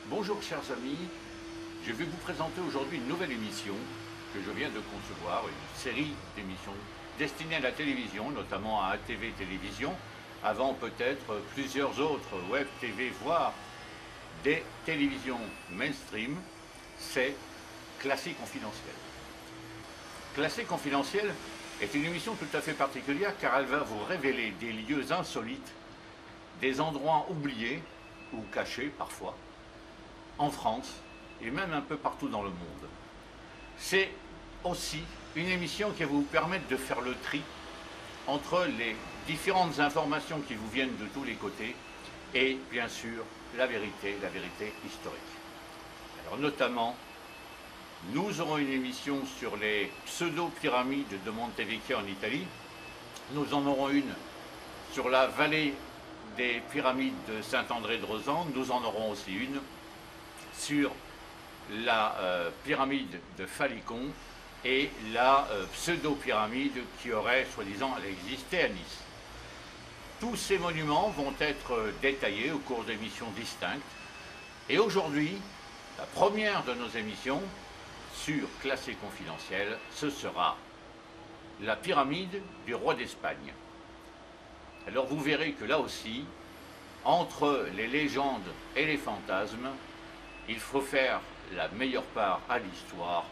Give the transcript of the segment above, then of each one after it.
Bonjour chers amis, je vais vous présenter aujourd'hui une nouvelle émission que je viens de concevoir, une série d'émissions destinées à la télévision, notamment à ATV Télévision, avant peut-être plusieurs autres web TV, voire des télévisions mainstream. C'est Classé Confidentiel. Classé Confidentiel est une émission tout à fait particulière car elle va vous révéler des lieux insolites, des endroits oubliés ou cachés parfois, en France et même un peu partout dans le monde. C'est aussi une émission qui va vous permettre de faire le tri entre les différentes informations qui vous viennent de tous les côtés et bien sûr la vérité historique. Alors notamment, nous aurons une émission sur les pseudo-pyramides de Montevecchia en Italie. Nous en aurons une sur la vallée des pyramides de Saint-André-de-Rozan. Nous en aurons aussi une sur la pyramide de Falicon et la pseudo-pyramide qui aurait soi-disant existé à Nice. Tous ces monuments vont être détaillés au cours d'émissions distinctes. Et aujourd'hui, la première de nos émissions sur Classé Confidentiel, ce sera la pyramide du roi d'Espagne. Alors vous verrez que là aussi, entre les légendes et les fantasmes, il faut faire la meilleure part à l'histoire.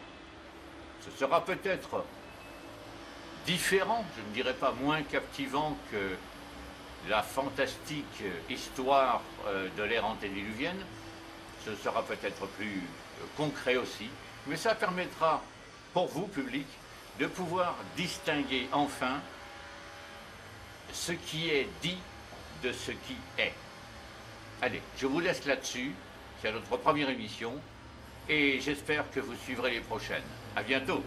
Ce sera peut-être différent, je ne dirais pas moins captivant que la fantastique histoire de l'ère antédiluvienne. Ce sera peut-être plus concret aussi, mais ça permettra pour vous, public, de pouvoir distinguer enfin ce qui est dit de ce qui est. Allez, je vous laisse là-dessus. C'est notre première émission et j'espère que vous suivrez les prochaines. À bientôt.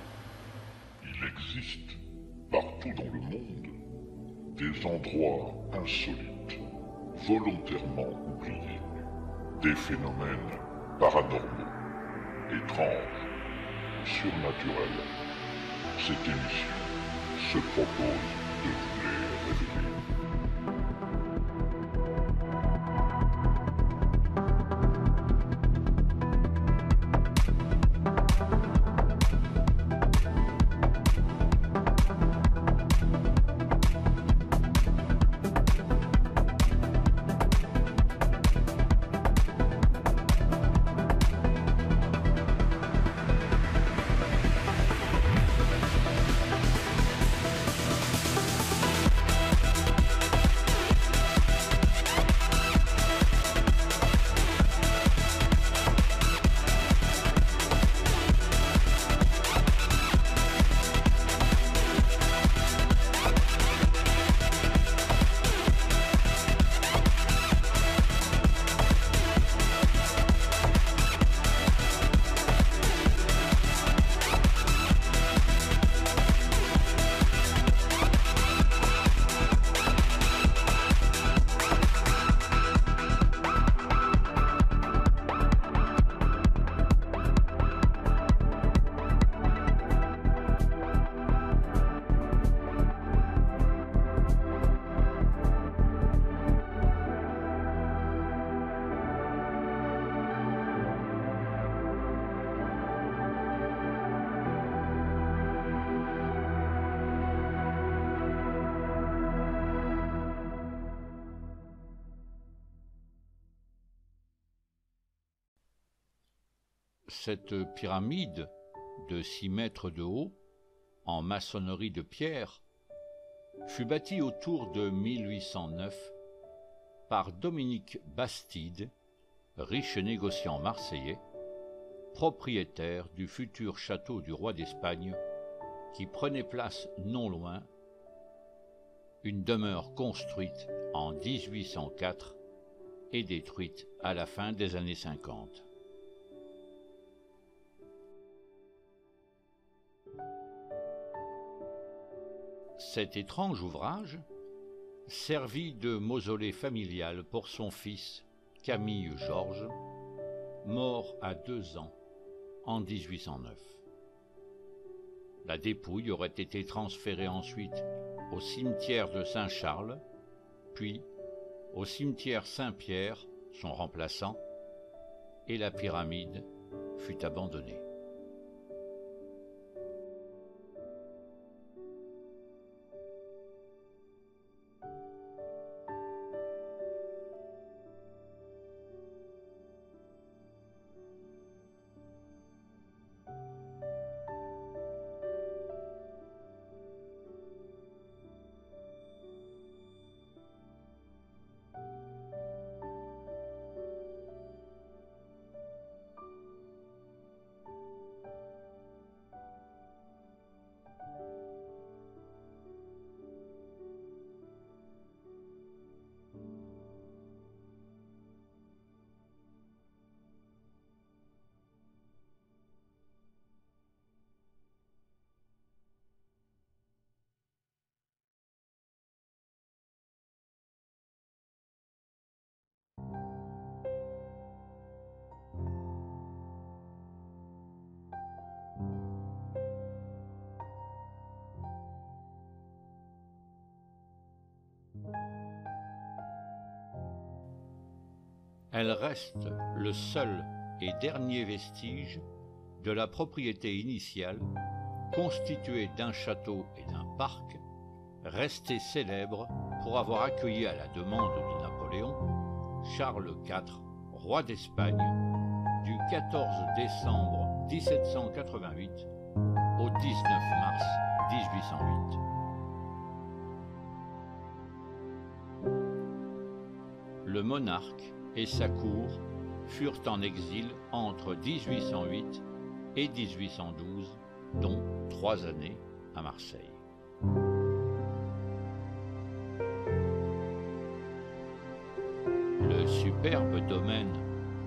Il existe partout dans le monde des endroits insolites, volontairement oubliés, des phénomènes paranormaux, étranges, surnaturels. Cette émission se propose de vous les révéler. Cette pyramide de 6 mètres de haut, en maçonnerie de pierre, fut bâtie autour de 1809 par Dominique Bastide, riche négociant marseillais, propriétaire du futur château du roi d'Espagne, qui prenait place non loin, une demeure construite en 1804 et détruite à la fin des années 50. Cet étrange ouvrage servit de mausolée familial pour son fils Camille Georges, mort à 2 ans en 1809. La dépouille aurait été transférée ensuite au cimetière de Saint-Charles, puis au cimetière Saint-Pierre, son remplaçant, et la pyramide fut abandonnée. Elle reste le seul et dernier vestige de la propriété initiale, constituée d'un château et d'un parc, resté célèbre pour avoir accueilli à la demande de Napoléon Charles IV, roi d'Espagne, du 14 décembre 1788 au 19 mars 1808. Le monarque et sa cour furent en exil entre 1808 et 1812, dont 3 années à Marseille. Le superbe domaine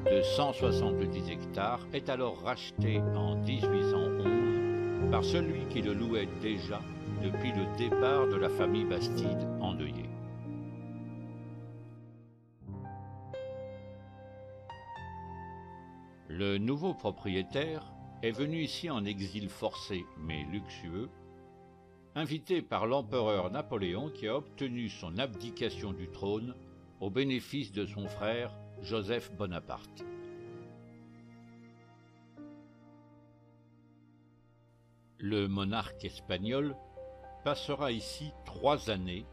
de 170 hectares est alors racheté en 1811 par celui qui le louait déjà depuis le départ de la famille Bastide endeuillée. Le nouveau propriétaire est venu ici en exil forcé mais luxueux, invité par l'empereur Napoléon qui a obtenu son abdication du trône au bénéfice de son frère Joseph Bonaparte. Le monarque espagnol passera ici 3 années,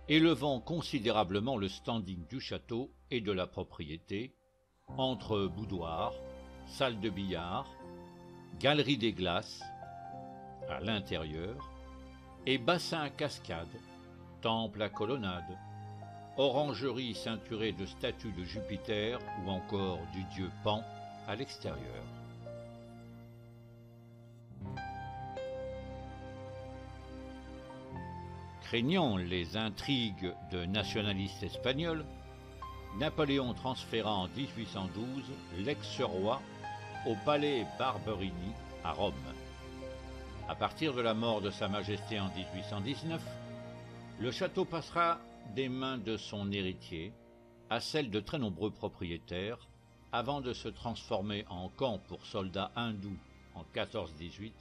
élevant considérablement le standing du château et de la propriété, entre boudoir, salle de billard, galerie des glaces à l'intérieur et bassin à cascade, temple à colonnade, orangerie ceinturée de statues de Jupiter ou encore du dieu Pan à l'extérieur. Craignant les intrigues de nationalistes espagnols, Napoléon transféra en 1812 l'ex-roi au palais Barberini à Rome. À partir de la mort de Sa Majesté en 1819, le château passera des mains de son héritier à celles de très nombreux propriétaires avant de se transformer en camp pour soldats hindous en 1418,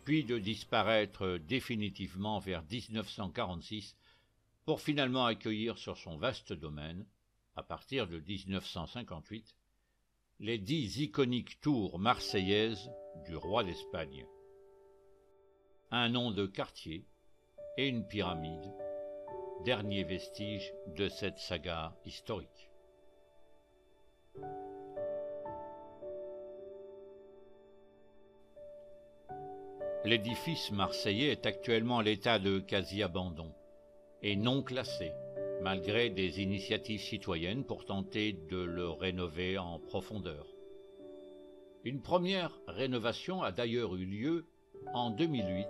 puis de disparaître définitivement vers 1946 pour finalement accueillir sur son vaste domaine, à partir de 1958, les 10 iconiques tours marseillaises du roi d'Espagne. Un nom de quartier et une pyramide, dernier vestige de cette saga historique. L'édifice marseillais est actuellement à l'état de quasi-abandon et non classé, malgré des initiatives citoyennes pour tenter de le rénover en profondeur. Une première rénovation a d'ailleurs eu lieu en 2008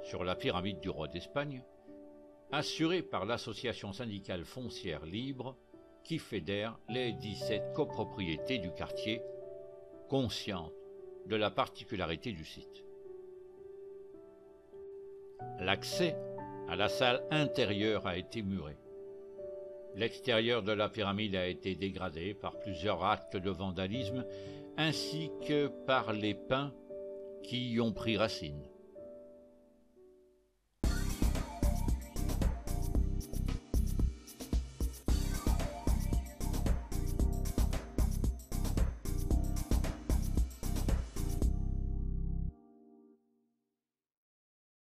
sur la pyramide du roi d'Espagne, assurée par l'association syndicale foncière libre qui fédère les 17 copropriétés du quartier, consciente de la particularité du site. L'accès à la salle intérieure a été muré. L'extérieur de la pyramide a été dégradé par plusieurs actes de vandalisme ainsi que par les pins qui y ont pris racine.